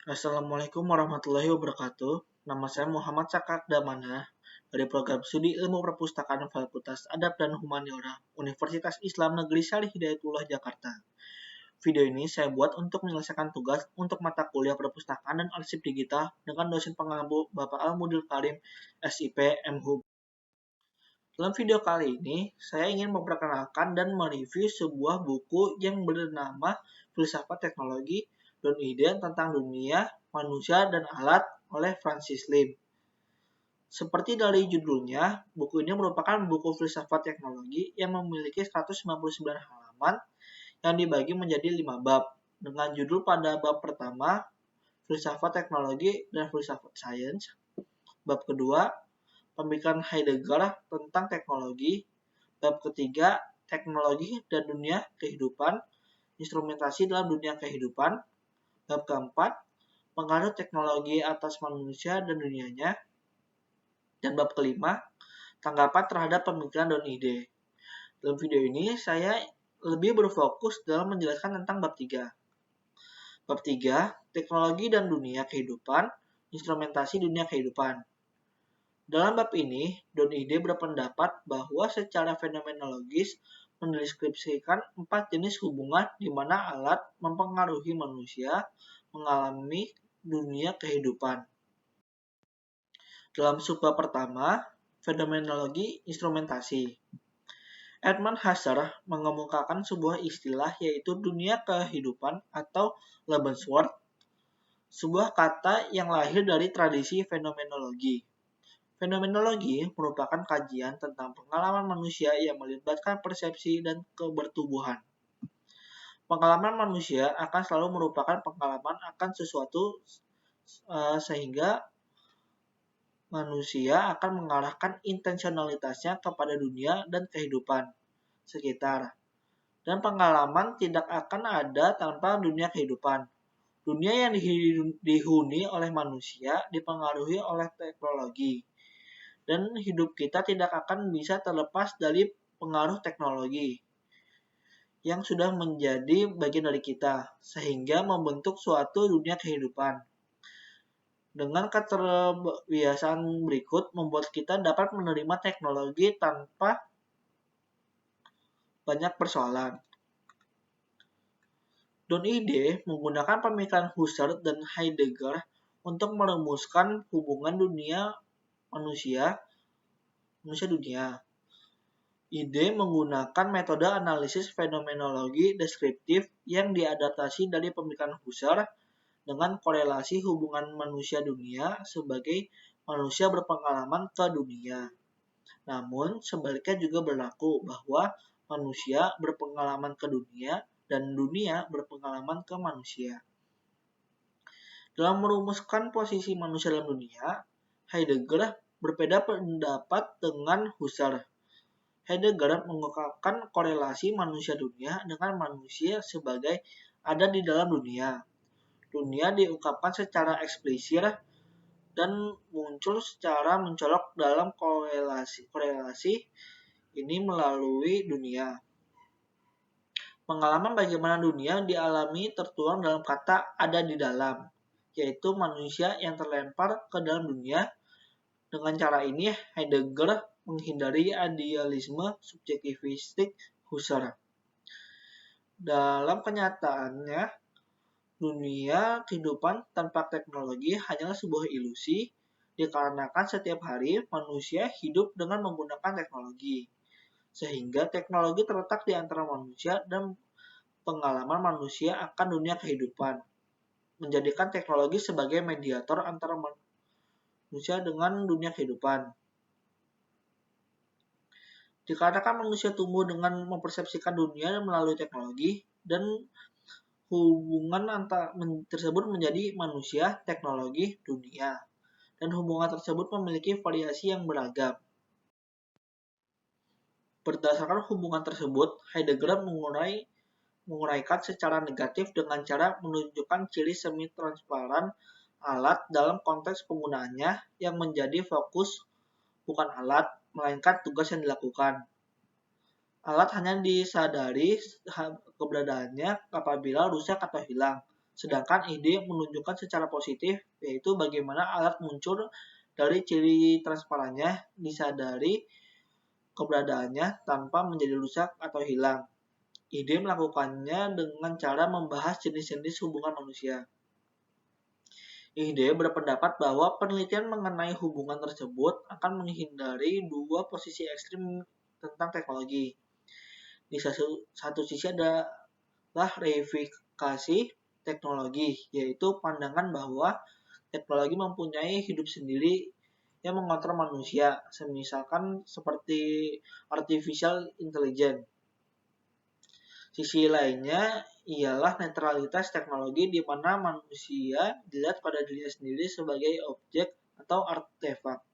Assalamualaikum warahmatullahi wabarakatuh. Nama saya Muhammad Cakak Damana dari program studi Ilmu Perpustakaan Fakultas Adab dan Humaniora Universitas Islam Negeri Syarif Hidayatullah Jakarta. Video ini saya buat untuk menyelesaikan tugas untuk mata kuliah perpustakaan dan arsip digital dengan dosen pengampu Bapak Al-Mudil Karim SIP MHub. Dalam video kali ini, saya ingin memperkenalkan dan mereview sebuah buku yang bernama Filsafat Teknologi dan Ide tentang Dunia, Manusia, dan Alat oleh Francis Lim. Seperti dari judulnya, buku ini merupakan buku filsafat teknologi yang memiliki 199 halaman yang dibagi menjadi 5 bab, dengan judul pada bab pertama, Filsafat Teknologi dan Filsafat Sains. Bab kedua, Pemikiran Heidegger tentang teknologi. Bab ketiga, Teknologi dan Dunia Kehidupan, Instrumentasi dalam Dunia Kehidupan. Bab keempat, Pengaruh teknologi atas manusia dan dunianya. Dan bab kelima, Tanggapan terhadap pemikiran dan ide. Dalam video ini, saya lebih berfokus dalam menjelaskan tentang bab 3. Bab 3, Teknologi dan Dunia Kehidupan, Instrumentasi Dunia Kehidupan. Dalam bab ini, Don Ide berpendapat bahwa secara fenomenologis mendeskripsikan 4 jenis hubungan di mana alat mempengaruhi manusia mengalami dunia kehidupan. Dalam subbab pertama, fenomenologi instrumentasi. Edmund Husserl mengemukakan sebuah istilah yaitu dunia kehidupan atau Lebenswelt, sebuah kata yang lahir dari tradisi fenomenologi. Fenomenologi merupakan kajian tentang pengalaman manusia yang melibatkan persepsi dan kebertubuhan. Pengalaman manusia akan selalu merupakan pengalaman akan sesuatu sehingga manusia akan mengarahkan intensionalitasnya kepada dunia dan kehidupan sekitar. Dan pengalaman tidak akan ada tanpa dunia kehidupan. Dunia yang dihuni oleh manusia dipengaruhi oleh teknologi. Dan hidup kita tidak akan bisa terlepas dari pengaruh teknologi yang sudah menjadi bagian dari kita, sehingga membentuk suatu dunia kehidupan. Dengan keterbiasaan berikut membuat kita dapat menerima teknologi tanpa banyak persoalan. Don Ide menggunakan pemikiran Husserl dan Heidegger untuk merumuskan hubungan dunia manusia dunia. Ide menggunakan metode analisis fenomenologi deskriptif yang diadaptasi dari pemikiran Husserl dengan korelasi hubungan manusia dunia sebagai manusia berpengalaman ke dunia. Namun, sebaliknya juga berlaku bahwa manusia berpengalaman ke dunia dan dunia berpengalaman ke manusia. Dalam merumuskan posisi manusia dalam dunia, Heidegger berbeda pendapat dengan Husserl. Heidegger mengungkapkan korelasi manusia dunia dengan manusia sebagai ada di dalam dunia. Dunia diungkapkan secara eksplisit dan muncul secara mencolok dalam korelasi ini melalui dunia. Pengalaman bagaimana dunia dialami tertuang dalam kata ada di dalam, yaitu manusia yang terlempar ke dalam dunia. Dengan cara ini, Heidegger menghindari idealisme subjektivistik Husserl. Dalam kenyataannya, dunia kehidupan tanpa teknologi hanyalah sebuah ilusi, dikarenakan setiap hari manusia hidup dengan menggunakan teknologi. Sehingga teknologi terletak di antara manusia dan pengalaman manusia akan dunia kehidupan, menjadikan teknologi sebagai mediator antara manusia dengan dunia kehidupan. Dikarenakan manusia tumbuh dengan mempersepsikan dunia melalui teknologi, dan hubungan tersebut menjadi manusia, teknologi, dunia. Dan hubungan tersebut memiliki variasi yang beragam. Berdasarkan hubungan tersebut, Heidegger menguraikan secara negatif dengan cara menunjukkan ciri semi-transparan alat dalam konteks penggunaannya yang menjadi fokus bukan alat, melainkan tugas yang dilakukan. Alat hanya disadari keberadaannya apabila rusak atau hilang, Sedangkan ide menunjukkan secara positif, yaitu bagaimana alat muncul dari ciri transparannya, disadari keberadaannya tanpa menjadi rusak atau hilang. Ide melakukannya dengan cara membahas jenis-jenis hubungan manusia. Ide berpendapat bahwa penelitian mengenai hubungan tersebut akan menghindari dua posisi ekstrim tentang teknologi. Di satu sisi adalah reifikasi teknologi, yaitu pandangan bahwa teknologi mempunyai hidup sendiri yang mengontrol manusia, misalkan seperti artificial intelligence. Sisi lainnya ialah netralitas teknologi di mana manusia dilihat pada dirinya sendiri sebagai objek atau artefak.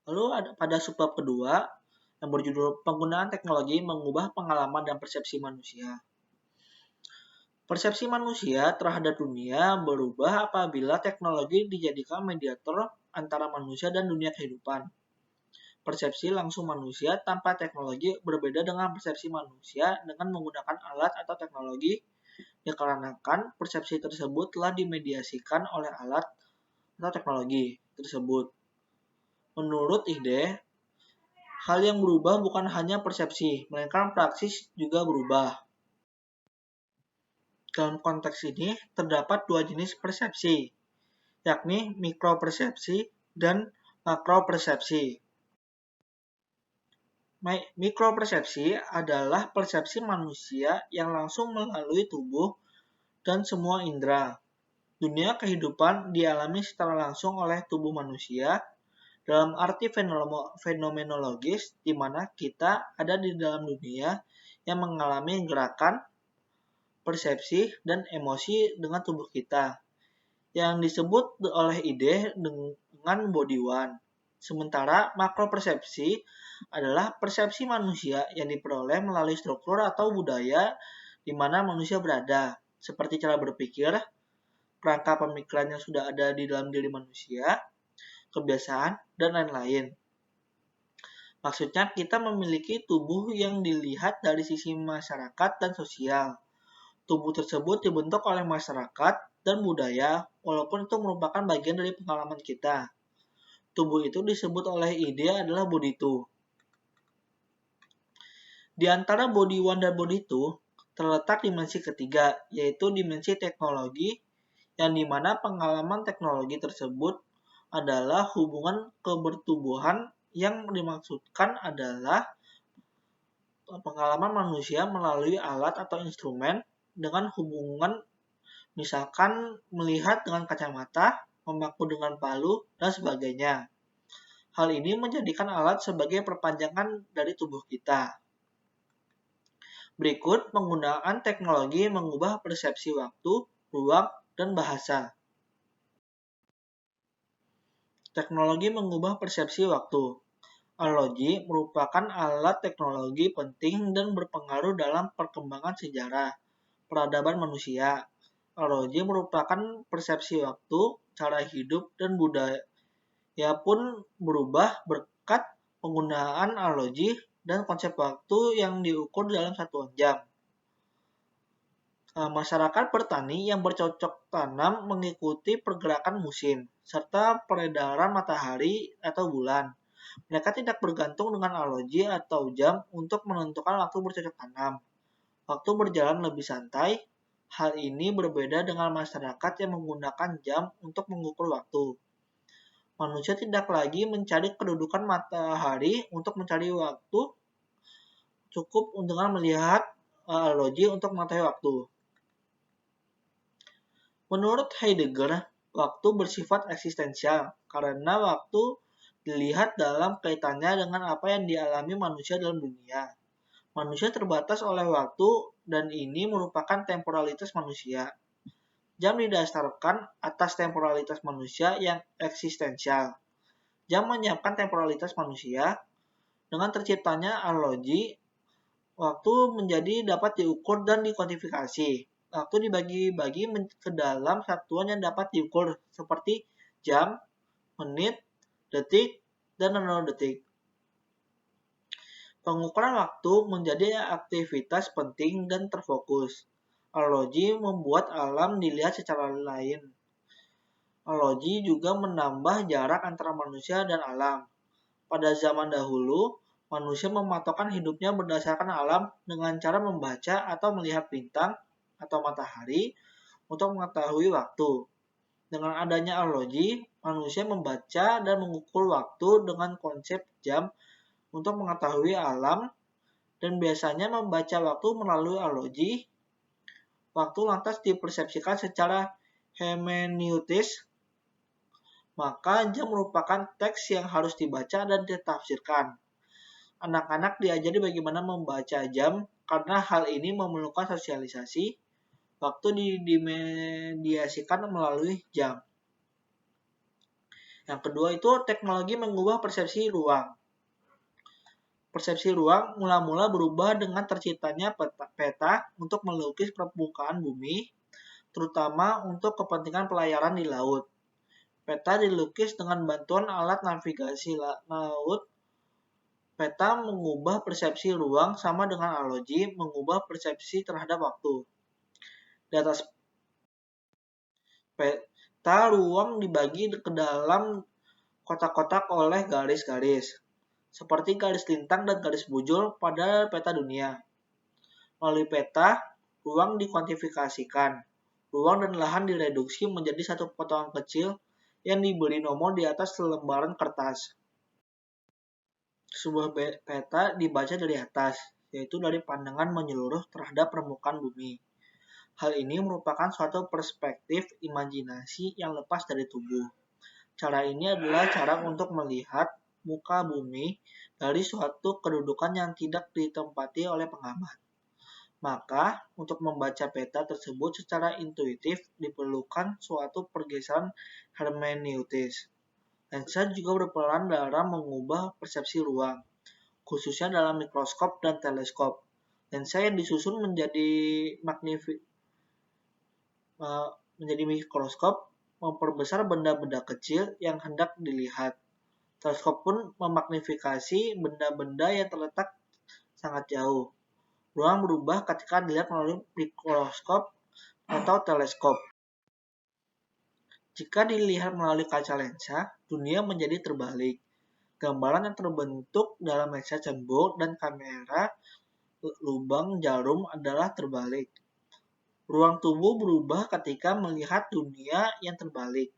Lalu pada subbab kedua yang berjudul penggunaan teknologi mengubah pengalaman dan persepsi manusia. Persepsi manusia terhadap dunia berubah apabila teknologi dijadikan mediator antara manusia dan dunia kehidupan. Persepsi langsung manusia tanpa teknologi berbeda dengan persepsi manusia dengan menggunakan alat atau teknologi, dikarenakan persepsi tersebut telah dimediasikan oleh alat atau teknologi tersebut. Menurut ide, hal yang berubah bukan hanya persepsi, melainkan praksis juga berubah. Dalam konteks ini, terdapat dua jenis persepsi, yakni mikropersepsi dan makropersepsi. Mikropersepsi adalah persepsi manusia yang langsung melalui tubuh dan semua indera. Dunia kehidupan dialami secara langsung oleh tubuh manusia dalam arti fenomenologis di mana kita ada di dalam dunia yang mengalami gerakan, persepsi, dan emosi dengan tubuh kita yang disebut oleh ide dengan body one. Sementara makropersepsi adalah persepsi manusia yang diperoleh melalui struktur atau budaya di mana manusia berada, seperti cara berpikir, kerangka pemikiran yang sudah ada di dalam diri manusia, kebiasaan, dan lain-lain. Maksudnya kita memiliki tubuh yang dilihat dari sisi masyarakat dan sosial. Tubuh tersebut dibentuk oleh masyarakat dan budaya, walaupun itu merupakan bagian dari pengalaman kita. Tubuh itu disebut oleh ide adalah body two. Di antara body one dan body two, terletak dimensi ketiga, yaitu dimensi teknologi, yang dimana pengalaman teknologi tersebut adalah hubungan kebertubuhan yang dimaksudkan adalah pengalaman manusia melalui alat atau instrumen dengan hubungan misalkan melihat dengan kacamata, memaku dengan palu, dan sebagainya. Hal ini menjadikan alat sebagai perpanjangan dari tubuh kita. Berikut penggunaan teknologi mengubah persepsi waktu, ruang, dan bahasa. Teknologi mengubah persepsi waktu. Arloji merupakan alat teknologi penting dan berpengaruh dalam perkembangan sejarah peradaban manusia. Arloji merupakan persepsi waktu, cara hidup, dan budaya pun berubah berkat penggunaan arloji dan konsep waktu yang diukur dalam satuan jam. Masyarakat bertani yang bercocok tanam mengikuti pergerakan musim, serta peredaran matahari atau bulan. Mereka tidak bergantung dengan arloji atau jam untuk menentukan waktu bercocok tanam. Waktu berjalan lebih santai. Hal ini berbeda dengan masyarakat yang menggunakan jam untuk mengukur waktu. Manusia tidak lagi mencari kedudukan matahari untuk mencari waktu, cukup dengan melihat arloji untuk mengetahui waktu. Menurut Heidegger, waktu bersifat eksistensial karena waktu dilihat dalam kaitannya dengan apa yang dialami manusia dalam dunia. Manusia terbatas oleh waktu dan ini merupakan temporalitas manusia. Jam didasarkan atas temporalitas manusia yang eksistensial. Jam menyiapkan temporalitas manusia. Dengan terciptanya arloji, waktu menjadi dapat diukur dan dikuantifikasi. Waktu dibagi-bagi ke dalam satuan yang dapat diukur seperti jam, menit, detik, dan nanodetik. Pengukuran waktu menjadi aktivitas penting dan terfokus. Arloji membuat alam dilihat secara lain. Arloji juga menambah jarak antara manusia dan alam. Pada zaman dahulu, manusia mematokkan hidupnya berdasarkan alam dengan cara membaca atau melihat bintang atau matahari untuk mengetahui waktu. Dengan adanya arloji, manusia membaca dan mengukur waktu dengan konsep jam untuk mengetahui alam dan biasanya membaca waktu melalui arloji. Waktu lantas dipersepsikan secara hermeneutis, maka jam merupakan teks yang harus dibaca dan ditafsirkan. Anak-anak diajari bagaimana membaca jam karena hal ini memerlukan sosialisasi. Waktu dimediasikan melalui jam. Yang kedua itu teknologi mengubah persepsi ruang. Persepsi ruang mula-mula berubah dengan terciptanya peta untuk melukis permukaan bumi, terutama untuk kepentingan pelayaran di laut. Peta dilukis dengan bantuan alat navigasi laut. Peta mengubah persepsi ruang sama dengan arloji mengubah persepsi terhadap waktu. Di atas peta ruang dibagi ke dalam kotak-kotak oleh garis-garis, seperti garis lintang dan garis bujur pada peta dunia. Melalui peta, ruang dikuantifikasikan. Ruang dan lahan direduksi menjadi satu potongan kecil yang diberi nomor di atas lembaran kertas. Sebuah peta dibaca dari atas, yaitu dari pandangan menyeluruh terhadap permukaan bumi. Hal ini merupakan suatu perspektif imajinasi yang lepas dari tubuh. Cara ini adalah cara untuk melihat muka bumi dari suatu kedudukan yang tidak ditempati oleh pengamat. Maka, untuk membaca peta tersebut secara intuitif diperlukan suatu pergeseran hermeneutis. Lensa juga berperan dalam mengubah persepsi ruang, khususnya dalam mikroskop dan teleskop. Lensa yang disusun menjadi mikroskop memperbesar benda-benda kecil yang hendak dilihat. Teleskop pun memagnifikasi benda-benda yang terletak sangat jauh. Ruang berubah ketika dilihat melalui mikroskop atau teleskop. Jika dilihat melalui kaca lensa, dunia menjadi terbalik. Gambaran yang terbentuk dalam lensa cembung dan kamera lubang jarum adalah terbalik. Ruang tubuh berubah ketika melihat dunia yang terbalik.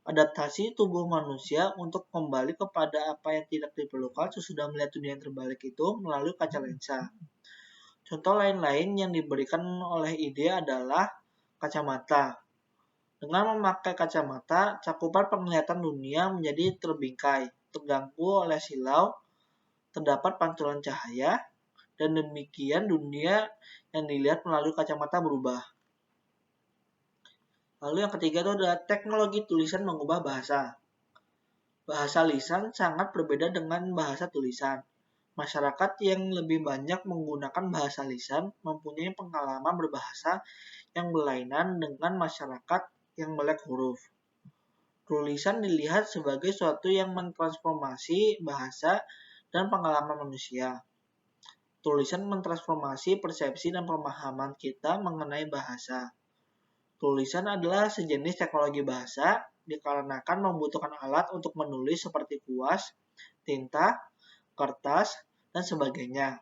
Adaptasi tubuh manusia untuk kembali kepada apa yang tidak diperlukan sesudah melihat dunia yang terbalik itu melalui kaca lensa. Contoh lain-lain yang diberikan oleh ide adalah kacamata. Dengan memakai kacamata, cakupan penglihatan dunia menjadi terbingkai, terganggu oleh silau, terdapat pantulan cahaya, dan demikian dunia yang dilihat melalui kacamata berubah. Lalu yang ketiga itu adalah teknologi tulisan mengubah bahasa. Bahasa lisan sangat berbeda dengan bahasa tulisan. Masyarakat yang lebih banyak menggunakan bahasa lisan mempunyai pengalaman berbahasa yang berlainan dengan masyarakat yang melek huruf. Tulisan dilihat sebagai suatu yang mentransformasi bahasa dan pengalaman manusia. Tulisan mentransformasi persepsi dan pemahaman kita mengenai bahasa. Tulisan adalah sejenis teknologi bahasa dikarenakan membutuhkan alat untuk menulis seperti kuas, tinta, kertas, dan sebagainya.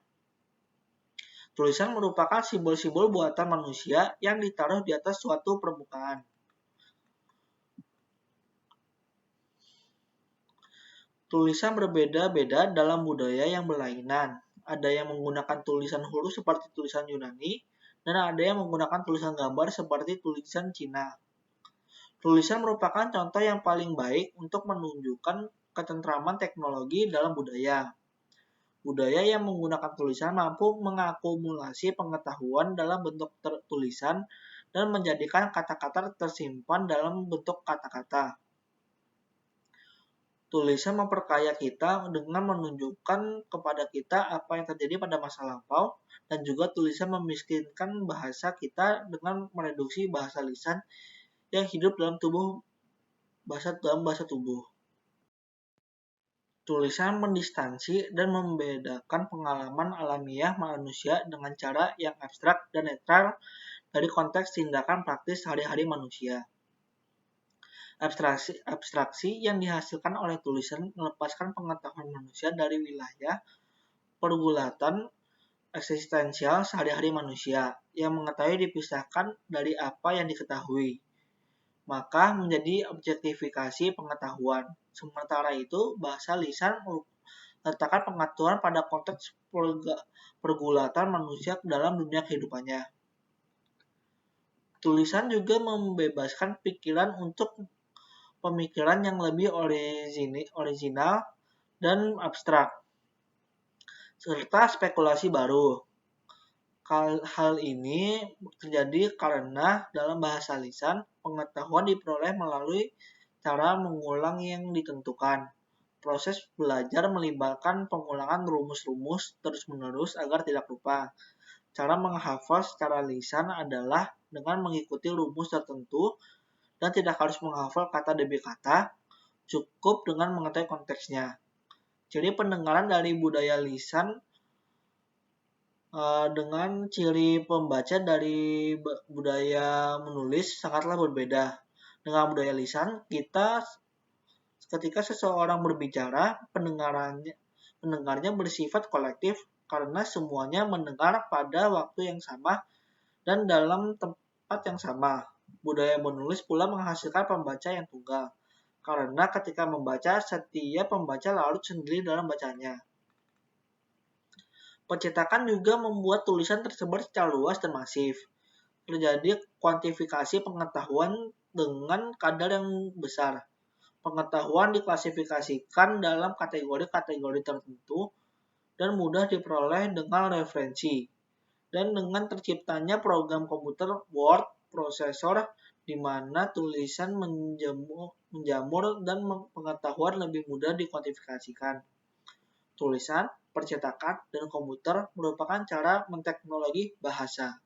Tulisan merupakan simbol-simbol buatan manusia yang ditaruh di atas suatu permukaan. Tulisan berbeda-beda dalam budaya yang berlainan. Ada yang menggunakan tulisan huruf seperti tulisan Yunani, dan ada yang menggunakan tulisan gambar seperti tulisan Cina. Tulisan merupakan contoh yang paling baik untuk menunjukkan ketentraman teknologi dalam budaya. Budaya yang menggunakan tulisan mampu mengakumulasi pengetahuan dalam bentuk tulisan dan menjadikan kata-kata tersimpan dalam bentuk kata-kata. Tulisan memperkaya kita dengan menunjukkan kepada kita apa yang terjadi pada masa lampau, dan juga tulisan memiskinkan bahasa kita dengan mereduksi bahasa lisan yang hidup dalam bahasa tubuh. Tulisan mendistansi dan membedakan pengalaman alamiah manusia dengan cara yang abstrak dan netral dari konteks tindakan praktis sehari-hari manusia. Abstraksi yang dihasilkan oleh tulisan melepaskan pengetahuan manusia dari wilayah pergulatan eksistensial sehari-hari manusia yang mengetahui dipisahkan dari apa yang diketahui, maka menjadi objektifikasi pengetahuan. Sementara itu, bahasa lisan meletakkan pengetahuan pada konteks pergulatan manusia dalam dunia kehidupannya. Tulisan juga membebaskan pikiran untuk pemikiran yang lebih original dan abstrak, serta spekulasi baru. Hal ini terjadi karena dalam bahasa lisan, pengetahuan diperoleh melalui cara mengulang yang ditentukan. Proses belajar melibatkan pengulangan rumus-rumus terus-menerus agar tidak lupa. Cara menghafal secara lisan adalah dengan mengikuti rumus tertentu dan tidak harus menghafal kata demi kata, cukup dengan mengetahui konteksnya. Ciri pendengaran dari budaya lisan dengan ciri pembaca dari budaya menulis sangatlah berbeda. Dengan budaya lisan, ketika seseorang berbicara, pendengarnya bersifat kolektif karena semuanya mendengar pada waktu yang sama dan dalam tempat yang sama. Budaya menulis pula menghasilkan pembaca yang tunggal, karena ketika membaca, setiap pembaca larut sendiri dalam bacanya. Pencetakan juga membuat tulisan tersebar secara luas dan masif. Terjadi kuantifikasi pengetahuan dengan kadar yang besar. Pengetahuan diklasifikasikan dalam kategori-kategori tertentu dan mudah diperoleh dengan referensi. Dan dengan terciptanya program komputer word processor di mana tulisan menjamur dan pengetahuan lebih mudah dikuantifikasikan. Tulisan, percetakan, dan komputer merupakan cara menteknologi bahasa.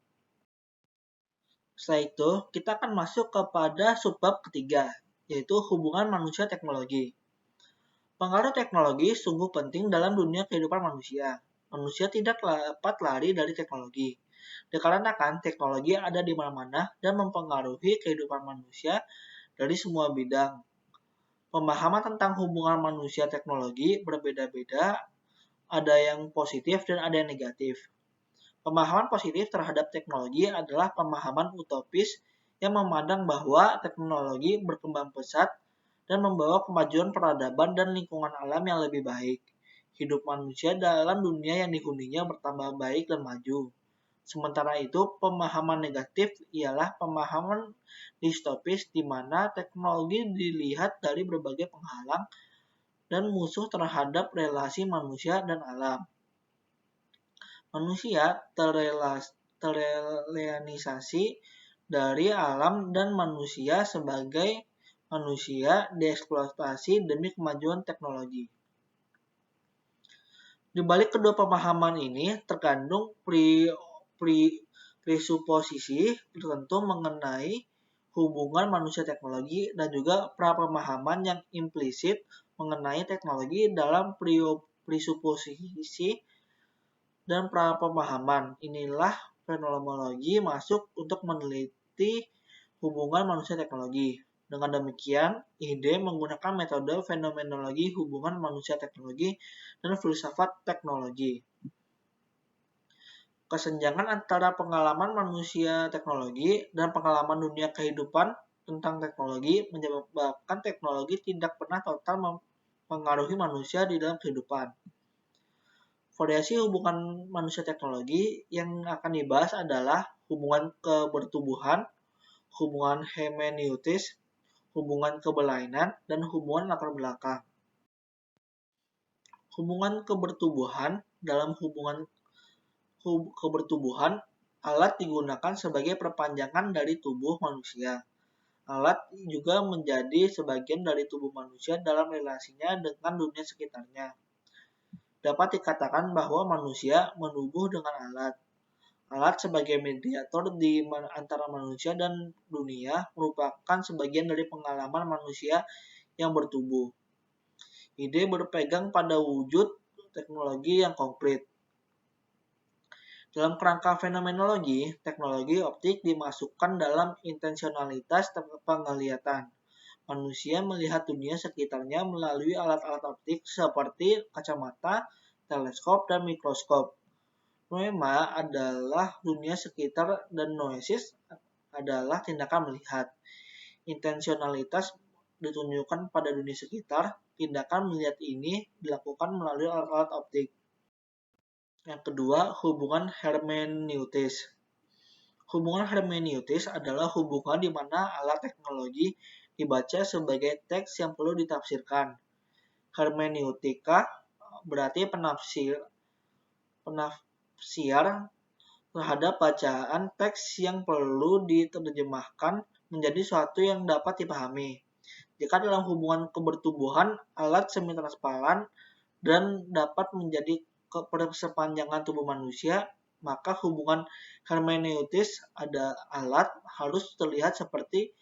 Setelah itu, kita akan masuk kepada subbab ketiga, yaitu hubungan manusia teknologi. Pengaruh teknologi sungguh penting dalam dunia kehidupan manusia. Manusia tidak dapat lari dari teknologi, dikarenakan teknologi ada di mana-mana dan mempengaruhi kehidupan manusia dari semua bidang. Pemahaman tentang hubungan manusia teknologi berbeda-beda, ada yang positif dan ada yang negatif. Pemahaman positif terhadap teknologi adalah pemahaman utopis yang memandang bahwa teknologi berkembang pesat dan membawa kemajuan peradaban dan lingkungan alam yang lebih baik. Hidup manusia dalam dunia yang dihuninya bertambah baik dan maju. Sementara itu, pemahaman negatif ialah pemahaman distopis di mana teknologi dilihat dari berbagai penghalang dan musuh terhadap relasi manusia dan alam. Manusia terrealisasi dari alam dan manusia sebagai manusia dieksploitasi demi kemajuan teknologi. Di balik kedua pemahaman ini terkandung presuposisi tertentu mengenai hubungan manusia teknologi dan juga pra-pemahaman yang implisit mengenai teknologi dalam presuposisi dan pra-pemahaman. Inilah fenomenologi masuk untuk meneliti hubungan manusia teknologi. Dengan demikian, ide menggunakan metode fenomenologi hubungan manusia teknologi dan filsafat teknologi. Kesenjangan antara pengalaman manusia teknologi dan pengalaman dunia kehidupan tentang teknologi menyebabkan teknologi tidak pernah total mempengaruhi manusia di dalam kehidupan. Variasi hubungan manusia teknologi yang akan dibahas adalah hubungan kebertubuhan, hubungan hermeneutis, hubungan kebelainan, dan hubungan latar belakang. Hubungan kebertubuhan. Dalam hubungan kebertubuhan, alat digunakan sebagai perpanjangan dari tubuh manusia. Alat juga menjadi sebagian dari tubuh manusia dalam relasinya dengan dunia sekitarnya. Dapat dikatakan bahwa manusia menubuh dengan alat. Alat sebagai mediator di antara manusia dan dunia merupakan sebagian dari pengalaman manusia yang bertubuh. Ide berpegang pada wujud teknologi yang konkret. Dalam kerangka fenomenologi, teknologi optik dimasukkan dalam intensionalitas penglihatan. Manusia melihat dunia sekitarnya melalui alat-alat optik seperti kacamata, teleskop, dan mikroskop. Noema adalah dunia sekitar dan noesis adalah tindakan melihat. Intensionalitas ditunjukkan pada dunia sekitar, tindakan melihat ini dilakukan melalui alat-alat optik. Yang kedua, hubungan hermeneutis. Hubungan hermeneutis adalah hubungan di mana alat teknologi dibaca sebagai teks yang perlu ditafsirkan. Hermeneutika berarti penafsir terhadap bacaan teks yang perlu diterjemahkan menjadi sesuatu yang dapat dipahami. Jika dalam hubungan kebertubuhan, alat semi-transparan dan dapat menjadi sepanjangan tubuh manusia, maka hubungan hermeneutis ada alat harus terlihat seperti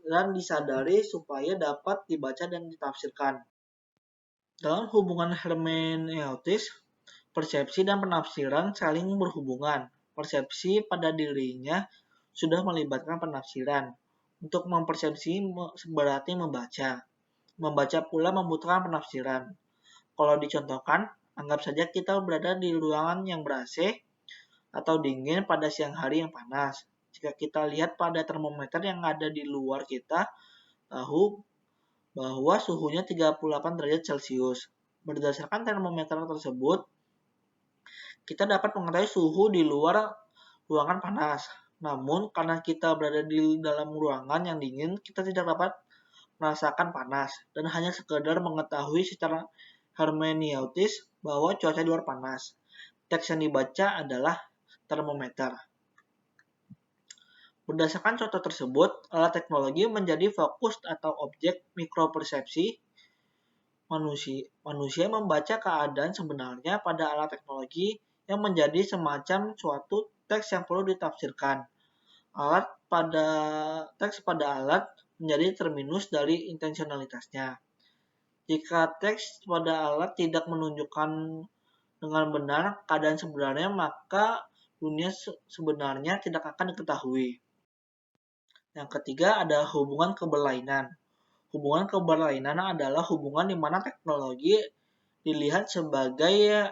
dan disadari supaya dapat dibaca dan ditafsirkan. Dalam hubungan hermeneutis, persepsi dan penafsiran saling berhubungan. Persepsi pada dirinya sudah melibatkan penafsiran. Untuk mempersepsi berarti membaca. Membaca pula membutuhkan penafsiran. Kalau dicontohkan, anggap saja kita berada di ruangan yang ber-AC atau dingin pada siang hari yang panas. Jika kita lihat pada termometer yang ada di luar, kita tahu bahwa suhunya 38 derajat Celcius. Berdasarkan termometer tersebut, kita dapat mengetahui suhu di luar ruangan panas. Namun, karena kita berada di dalam ruangan yang dingin, kita tidak dapat merasakan panas dan hanya sekedar mengetahui secara hermeneutis bahwa cuaca di luar panas. Teks yang dibaca adalah termometer. Berdasarkan contoh tersebut, alat teknologi menjadi fokus atau objek mikropersepsi. Manusia membaca keadaan sebenarnya pada alat teknologi yang menjadi semacam suatu teks yang perlu ditafsirkan. Teks pada alat menjadi terminus dari intensionalitasnya. Jika teks pada alat tidak menunjukkan dengan benar keadaan sebenarnya, maka dunia sebenarnya tidak akan diketahui. Yang ketiga ada hubungan keberlainan. Hubungan keberlainan adalah hubungan di mana teknologi dilihat sebagai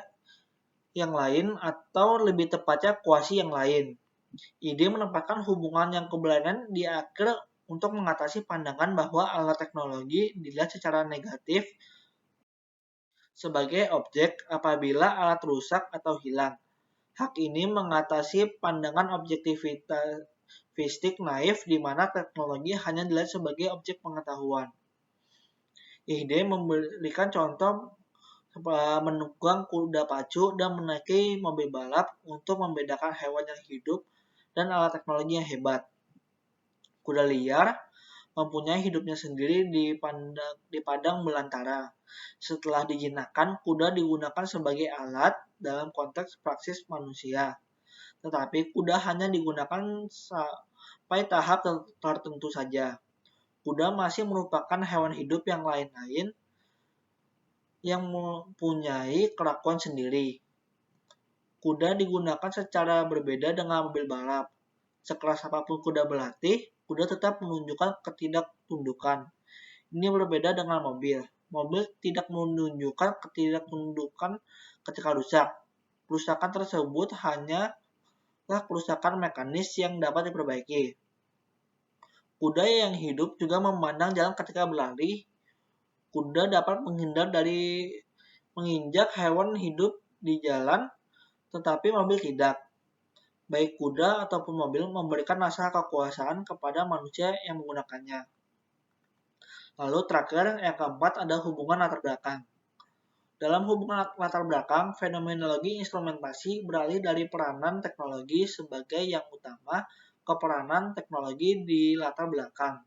yang lain atau lebih tepatnya kuasi yang lain. Ide menempatkan hubungan yang keberlainan di akhir untuk mengatasi pandangan bahwa alat teknologi dilihat secara negatif sebagai objek apabila alat rusak atau hilang. Hak ini mengatasi pandangan objektivistik naif di mana teknologi hanya dilihat sebagai objek pengetahuan. Ide memberikan contoh menunggang kuda pacu dan menaiki mobil balap untuk membedakan hewan yang hidup dan alat teknologi yang hebat. Kuda liar mempunyai hidupnya sendiri di padang belantara. Setelah dijinakkan, kuda digunakan sebagai alat dalam konteks praksis manusia. Tetapi kuda hanya digunakan sampai tahap tertentu saja. Kuda masih merupakan hewan hidup yang lain-lain yang mempunyai kelakuan sendiri. Kuda digunakan secara berbeda dengan mobil balap. Sekeras apapun kuda berlatih, kuda tetap menunjukkan ketidaktundukan. Ini berbeda dengan mobil. Mobil tidak menunjukkan ketidaktundukan ketika rusak. Kerusakan tersebut hanyalah kerusakan mekanis yang dapat diperbaiki. Kuda yang hidup juga memandang jalan ketika berlari. Kuda dapat menghindar dari menginjak hewan hidup di jalan, tetapi mobil tidak. Baik kuda ataupun mobil memberikan rasa kekuasaan kepada manusia yang menggunakannya. Lalu terakhir, yang keempat ada hubungan latar belakang. Dalam hubungan latar belakang, fenomenologi instrumentasi beralih dari peranan teknologi sebagai yang utama ke peranan teknologi di latar belakang.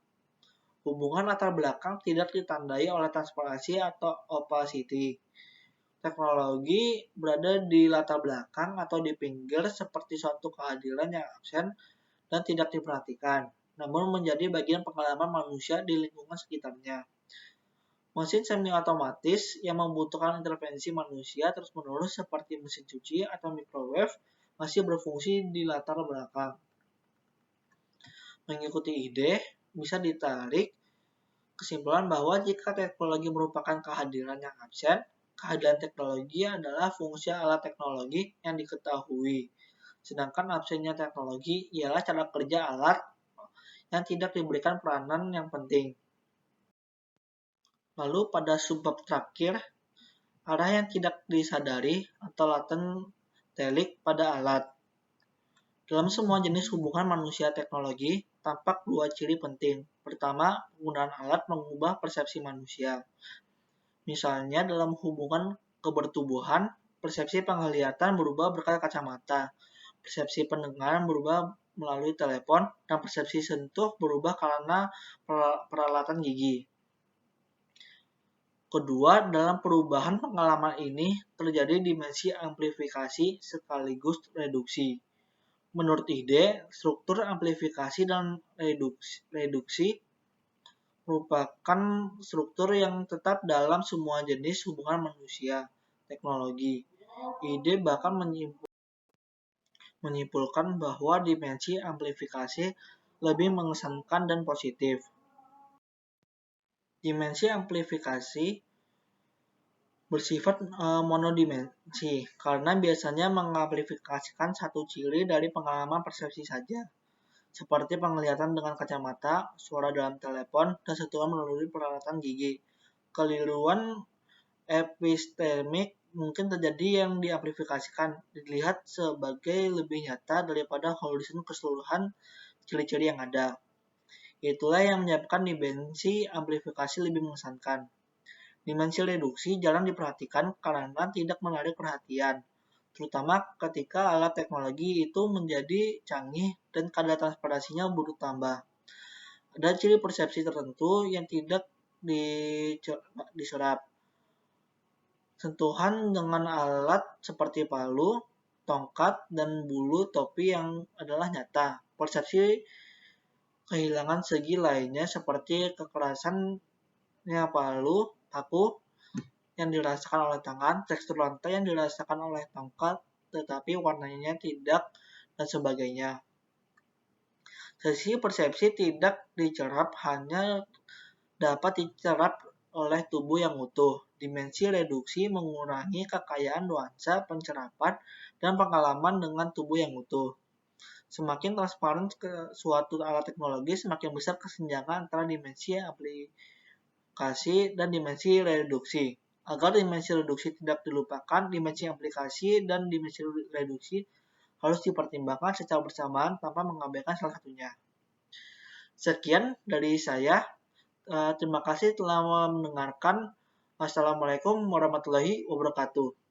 Hubungan latar belakang tidak ditandai oleh transparansi atau opacity. Teknologi berada di latar belakang atau di pinggir seperti suatu kehadiran yang absen dan tidak diperhatikan, namun menjadi bagian pengalaman manusia di lingkungan sekitarnya. Mesin semi-otomatis yang membutuhkan intervensi manusia terus-menerus seperti mesin cuci atau microwave masih berfungsi di latar belakang. Mengikuti ide, bisa ditarik kesimpulan bahwa jika teknologi merupakan kehadiran yang absen, kehadiran teknologi adalah fungsi alat teknologi yang diketahui. Sedangkan absennya teknologi ialah cara kerja alat yang tidak diberikan peranan yang penting. Lalu pada subbab terakhir, arah yang tidak disadari atau latent telik pada alat. Dalam semua jenis hubungan manusia-teknologi, tampak dua ciri penting. Pertama, penggunaan alat mengubah persepsi manusia. Misalnya dalam hubungan kebertubuhan, persepsi penglihatan berubah berkat kacamata, persepsi pendengaran berubah melalui telepon, dan persepsi sentuh berubah karena peralatan gigi. Kedua, dalam perubahan pengalaman ini terjadi dimensi amplifikasi sekaligus reduksi. Menurut ide, struktur amplifikasi dan reduksi merupakan struktur yang tetap dalam semua jenis hubungan manusia teknologi. Ide bahkan menyimpulkan bahwa dimensi amplifikasi lebih mengesankan dan positif. Dimensi amplifikasi bersifat monodimensi karena biasanya mengamplifikasikan satu ciri dari pengalaman persepsi saja, seperti penglihatan dengan kacamata, suara dalam telepon, dan sentuhan melalui peralatan gigi. Keliruan epistemik mungkin terjadi yang diamplifikasikan dilihat sebagai lebih nyata daripada horizon keseluruhan ciri-ciri yang ada. Itulah yang menyebabkan dimensi amplifikasi lebih mengesankan. Dimensi reduksi jarang diperhatikan karena tidak menarik perhatian, terutama ketika alat teknologi itu menjadi canggih dan kadar transparansinya bertambah. Ada ciri persepsi tertentu yang tidak diserap. Sentuhan dengan alat seperti palu, tongkat, dan bulu topi yang adalah nyata. Persepsi kehilangan segi lainnya seperti kekerasannya paku yang dirasakan oleh tangan, tekstur lantai yang dirasakan oleh tongkat, tetapi warnanya tidak, dan sebagainya. Sisi persepsi tidak dicerap hanya dapat dicerap oleh tubuh yang utuh. Dimensi reduksi mengurangi kekayaan nuansa, pencerapan, dan pengalaman dengan tubuh yang utuh. Semakin transparan ke suatu alat teknologi, semakin besar kesenjangan antara dimensi aplikasi dan dimensi reduksi. Agar dimensi reduksi tidak dilupakan, dimensi aplikasi dan dimensi reduksi harus dipertimbangkan secara bersamaan tanpa mengabaikan salah satunya. Sekian dari saya. Terima kasih telah mendengarkan. Wassalamualaikum warahmatullahi wabarakatuh.